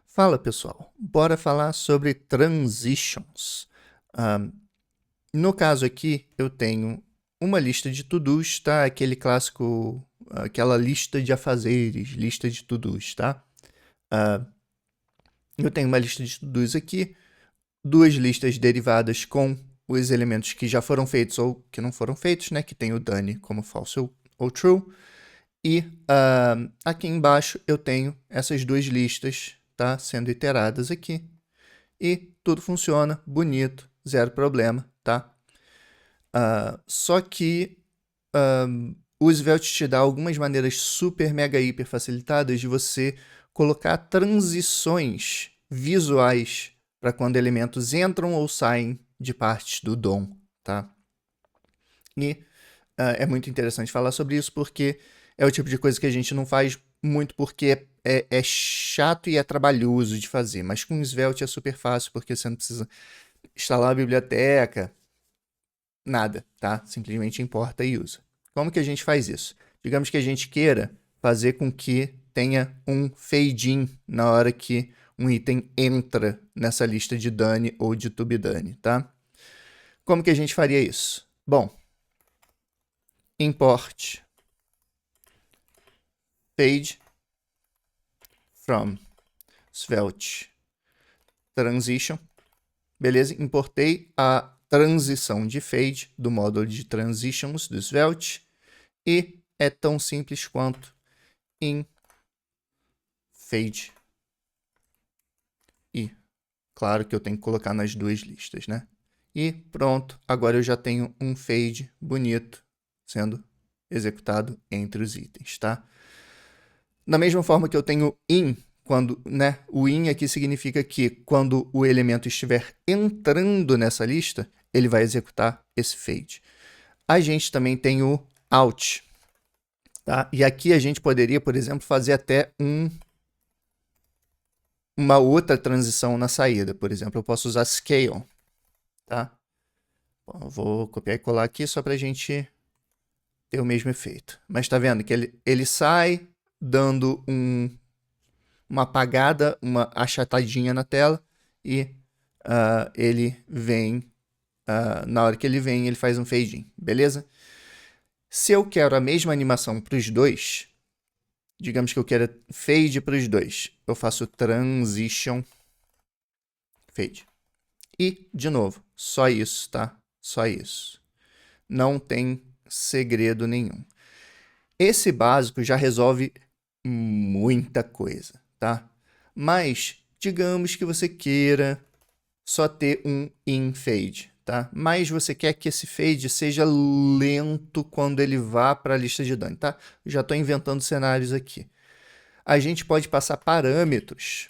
Fala pessoal, bora falar sobre transitions. No caso aqui, eu tenho uma lista de to-dos, tá? Aquele clássico, aquela lista de afazeres, lista de to-dos, tá? Eu tenho uma lista de to-dos aqui, duas listas derivadas com os elementos que já foram feitos ou que não foram feitos, né? Que tem o done como false ou true. E aqui embaixo eu tenho essas duas listas, tá? Sendo iteradas aqui. E tudo funciona, bonito, zero problema, tá? Só que o Svelte te dá algumas maneiras super, mega, hiper facilitadas de você colocar transições visuais para quando elementos entram ou saem de partes do DOM, tá? E é muito interessante falar sobre isso porque é o tipo de coisa que a gente não faz muito porque é chato e é trabalhoso de fazer, mas com o Svelte é super fácil porque você não precisa instalar a biblioteca, nada, tá? Simplesmente importa e usa. Como que a gente faz isso? Digamos que a gente queira fazer com que tenha um fade-in na hora que um item entra nessa lista de done ou de tubedone, tá? Como que a gente faria isso? Bom, import fade from Svelte transition. Beleza? Importei a transição de fade do módulo de transitions do Svelte e é tão simples quanto in fade. E claro que eu tenho que colocar nas duas listas, né? E pronto, agora eu já tenho um fade bonito sendo executado entre os itens, tá? Da mesma forma que eu tenho in, quando, né, o in aqui significa que quando o elemento estiver entrando nessa lista, ele vai executar esse fade. A gente também tem o out, tá? E aqui a gente poderia, por exemplo, fazer até uma outra transição na saída. Por exemplo, eu posso usar scale, tá? Bom, eu vou copiar e colar aqui só para a gente ter o mesmo efeito. Mas tá vendo que ele sai dando uma apagada, uma achatadinha na tela e ele vem, na hora que ele vem, ele faz um fade in, beleza? Se eu quero a mesma animação para os dois, digamos que eu quero fade para os dois, eu faço transition fade. E, de novo, só isso, tá? Só isso. Não tem segredo nenhum. Esse básico já resolve muita coisa, tá? Mas, digamos que você queira só ter um in fade, tá? Mas você quer que esse fade seja lento quando ele vá para a lista de done, tá? Já estou inventando cenários aqui. A gente pode passar parâmetros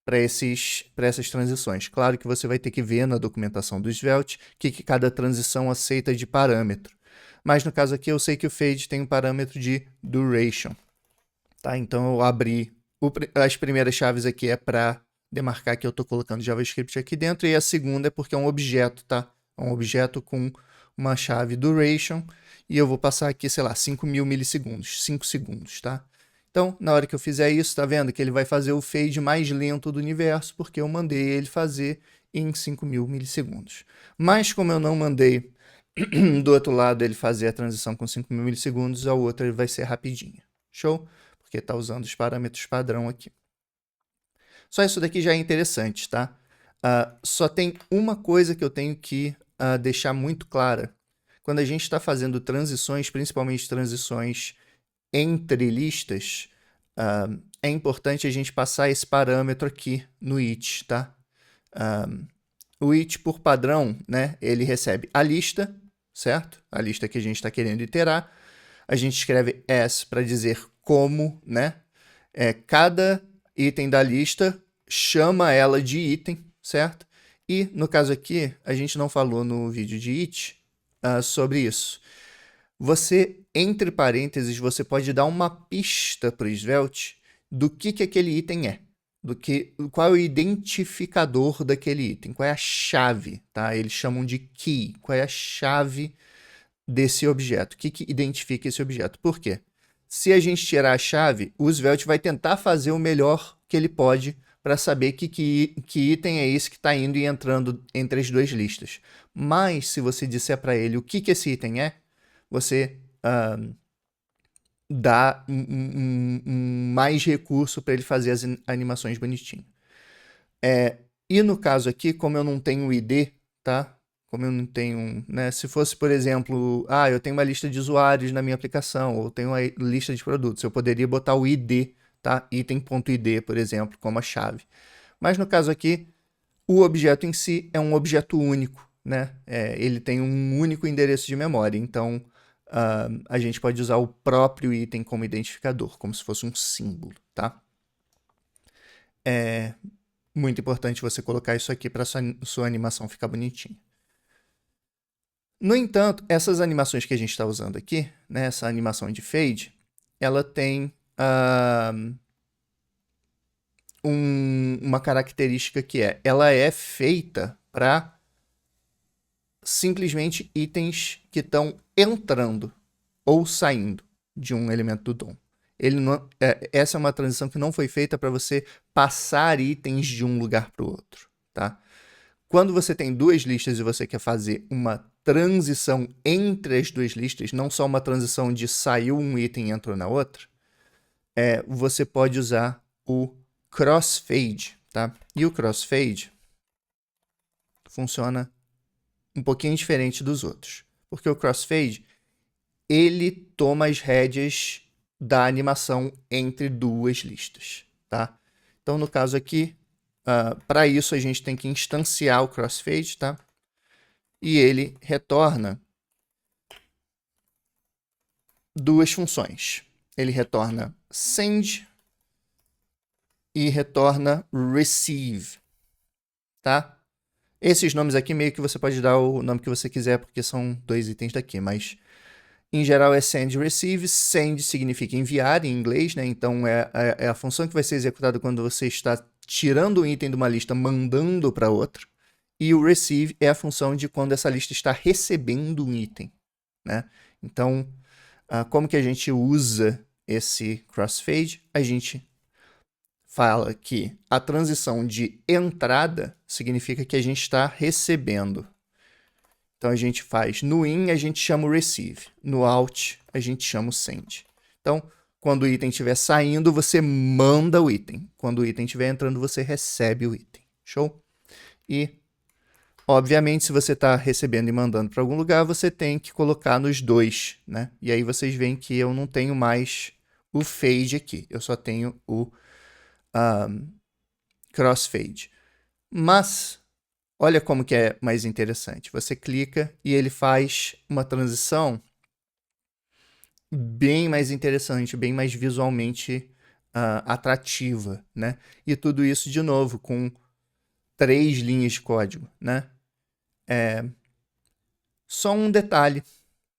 para essas transições. Claro que você vai ter que ver na documentação do Svelte o que cada transição aceita de parâmetro. Mas no caso aqui eu sei que o fade tem um parâmetro de duration. Tá? Então eu abri as primeiras chaves aqui é para demarcar que eu estou colocando JavaScript aqui dentro, e a segunda é porque é um objeto, tá? É um objeto com uma chave duration, e eu vou passar aqui, sei lá, 5.000 milissegundos, 5 segundos, tá? Então, na hora que eu fizer isso, tá vendo que ele vai fazer o fade mais lento do universo, porque eu mandei ele fazer em 5.000 milissegundos. Mas como eu não mandei do outro lado ele fazer a transição com 5.000 milissegundos, a outra vai ser rapidinha. Show? Porque está usando os parâmetros padrão aqui. Só isso daqui já é interessante, tá? Só tem uma coisa que eu tenho que deixar muito clara. Quando a gente está fazendo transições, principalmente transições entre listas, é importante a gente passar esse parâmetro aqui no it, tá? O it, por padrão, né, ele recebe a lista, certo? A lista que a gente está querendo iterar. A gente escreve as para dizer como, né? Cada item da lista chama ela de item, certo? E, no caso aqui, a gente não falou no vídeo de it sobre isso. Você, entre parênteses, você pode dar uma pista para o Svelte do que aquele item é. Qual é o identificador daquele item, qual é a chave, tá? Eles chamam de key, qual é a chave desse objeto, o que identifica esse objeto. Por quê? Se a gente tirar a chave, o Svelte vai tentar fazer o melhor que ele pode para saber que item é esse que está indo e entrando entre as duas listas. Mas, se você disser para ele o que esse item é, você dá mais recurso para ele fazer as animações bonitinho. E no caso aqui, como eu não tenho ID, tá? Como eu não tenho, né? Se fosse, por exemplo, eu tenho uma lista de usuários na minha aplicação, ou tenho uma lista de produtos, eu poderia botar o ID, tá? Item.id, por exemplo, como a chave. Mas no caso aqui, o objeto em si é um objeto único, né? Ele tem um único endereço de memória, então a gente pode usar o próprio item como identificador, como se fosse um símbolo, tá? É muito importante você colocar isso aqui para sua animação ficar bonitinha. No entanto, essas animações que a gente está usando aqui, né, essa animação de fade, ela tem uma característica que ela é feita para simplesmente itens que estão entrando ou saindo de um elemento do DOM. Essa é uma transição que não foi feita para você passar itens de um lugar para o outro, tá? Quando você tem duas listas e você quer fazer uma transição entre as duas listas, não só uma transição de saiu um item e entrou na outra, você pode usar o crossfade, tá? E o crossfade funciona um pouquinho diferente dos outros, porque o crossfade ele toma as rédeas da animação entre duas listas, tá? Então, no caso aqui, para isso a gente tem que instanciar o crossfade, tá? E ele retorna duas funções. Ele retorna send e retorna receive, tá? Esses nomes aqui meio que você pode dar o nome que você quiser, porque são dois itens daqui, mas em geral é send e receive. Send significa enviar em inglês, né? Então é a função que vai ser executada quando você está tirando um item de uma lista, mandando para outra. E o receive é a função de quando essa lista está recebendo um item, né? Então, como que a gente usa esse crossfade? A gente fala que a transição de entrada significa que a gente está recebendo. Então, a gente faz no in, a gente chama o receive. No out, a gente chama o send. Então, quando o item estiver saindo, você manda o item. Quando o item estiver entrando, você recebe o item. Show? E, obviamente, se você está recebendo e mandando para algum lugar, você tem que colocar nos dois, né? E aí vocês veem que eu não tenho mais o fade aqui. Eu só tenho o crossfade. Mas olha como que é mais interessante. Você clica e ele faz uma transição bem mais interessante, bem mais visualmente atrativa, né? E tudo isso, de novo, com 3 linhas de código, né? Só um detalhe,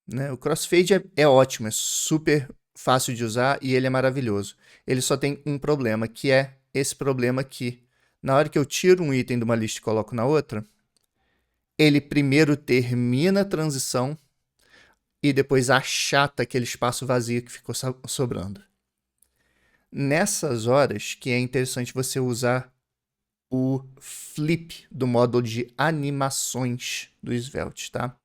né? O crossfade é ótimo, é super fácil de usar e ele é maravilhoso. Ele só tem um problema, que é esse problema aqui. Na hora que eu tiro um item de uma lista e coloco na outra, ele primeiro termina a transição e depois achata aquele espaço vazio que ficou sobrando. Nessas horas que é interessante você usar o flip do módulo de animações do Svelte, tá?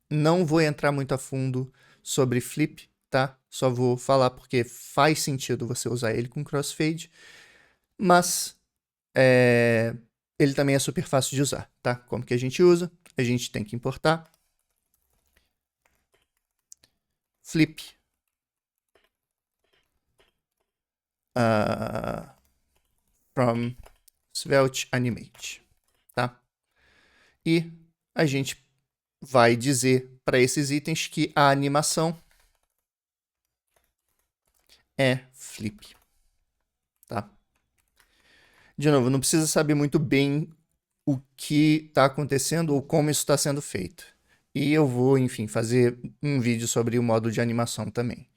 Não vou entrar muito a fundo sobre flip, tá? Só vou falar porque faz sentido você usar ele com crossfade, mas ele também é super fácil de usar, tá? Como que a gente usa? A gente tem que importar flip from Svelte Animate, tá? E a gente vai dizer para esses itens que a animação é flip, tá? De novo, não precisa saber muito bem o que está acontecendo ou como isso está sendo feito. E eu vou, enfim, fazer um vídeo sobre o módulo de animação também.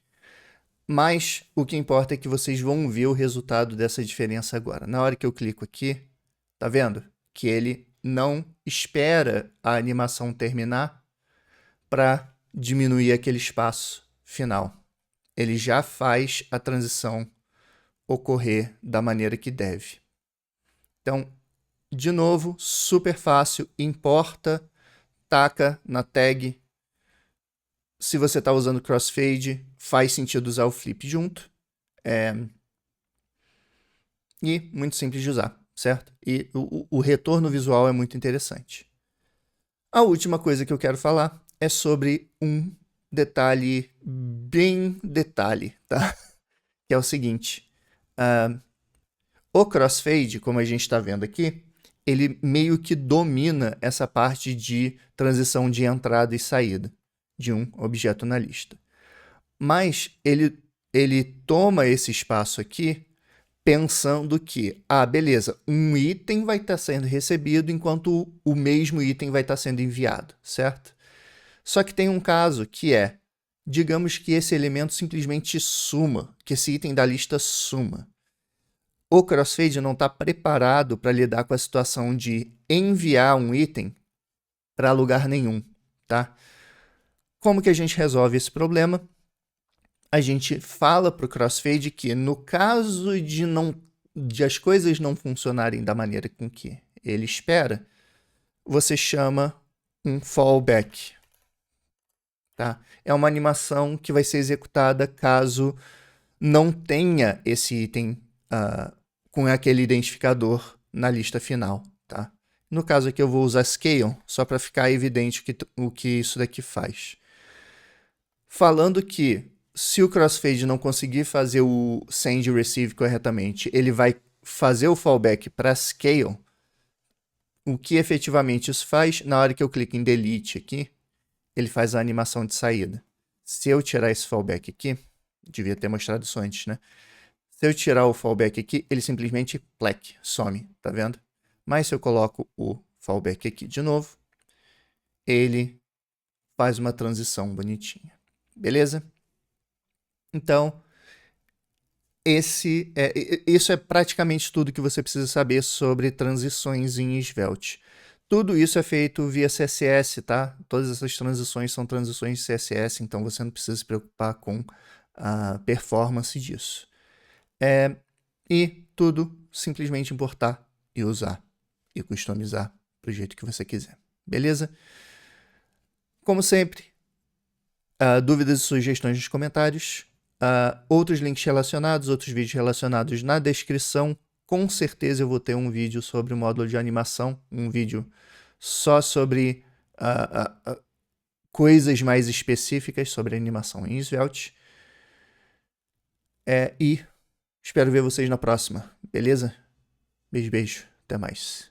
Mas o que importa é que vocês vão ver o resultado dessa diferença agora. Na hora que eu clico aqui, tá vendo? Que ele não espera a animação terminar para diminuir aquele espaço final. Ele já faz a transição ocorrer da maneira que deve. Então, de novo, super fácil, importa, taca na tag. Se você está usando crossfade, faz sentido usar o flip junto. E muito simples de usar, certo? E o retorno visual é muito interessante. A última coisa que eu quero falar é sobre um detalhe, bem detalhe, tá? Que é o seguinte. O crossfade, como a gente está vendo aqui, ele meio que domina essa parte de transição de entrada e saída de um objeto na lista. Mas ele toma esse espaço aqui pensando que, beleza, um item vai estar sendo recebido enquanto o mesmo item vai estar sendo enviado, certo? Só que tem um caso que é, digamos que esse elemento simplesmente suma, que esse item da lista suma. O crossfade não está preparado para lidar com a situação de enviar um item para lugar nenhum, tá? Como que a gente resolve esse problema? A gente fala para o crossfade que no caso de as coisas não funcionarem da maneira com que ele espera, você chama um fallback. Tá? É uma animação que vai ser executada caso não tenha esse item com aquele identificador na lista final. Tá? No caso aqui eu vou usar Scale, só para ficar evidente o que isso daqui faz. Falando que se o crossfade não conseguir fazer o send e receive corretamente, ele vai fazer o fallback para Scale. O que efetivamente isso faz? Na hora que eu clico em Delete aqui, ele faz a animação de saída. Se eu tirar esse fallback aqui, devia ter mostrado isso antes, né? Se eu tirar o fallback aqui, ele simplesmente plec, some, tá vendo? Mas se eu coloco o fallback aqui de novo, ele faz uma transição bonitinha. Beleza? Então, isso é praticamente tudo que você precisa saber sobre transições em Svelte. Tudo isso é feito via CSS, tá? Todas essas transições são transições de CSS, então você não precisa se preocupar com a performance disso. E tudo simplesmente importar e usar e customizar do jeito que você quiser. Beleza? Como sempre, dúvidas e sugestões nos comentários. Outros links relacionados, outros vídeos relacionados na descrição. Com certeza eu vou ter um vídeo sobre o módulo de animação, um vídeo só sobre coisas mais específicas sobre animação em Svelte. E espero ver vocês na próxima, beleza? Beijo, beijo. Até mais.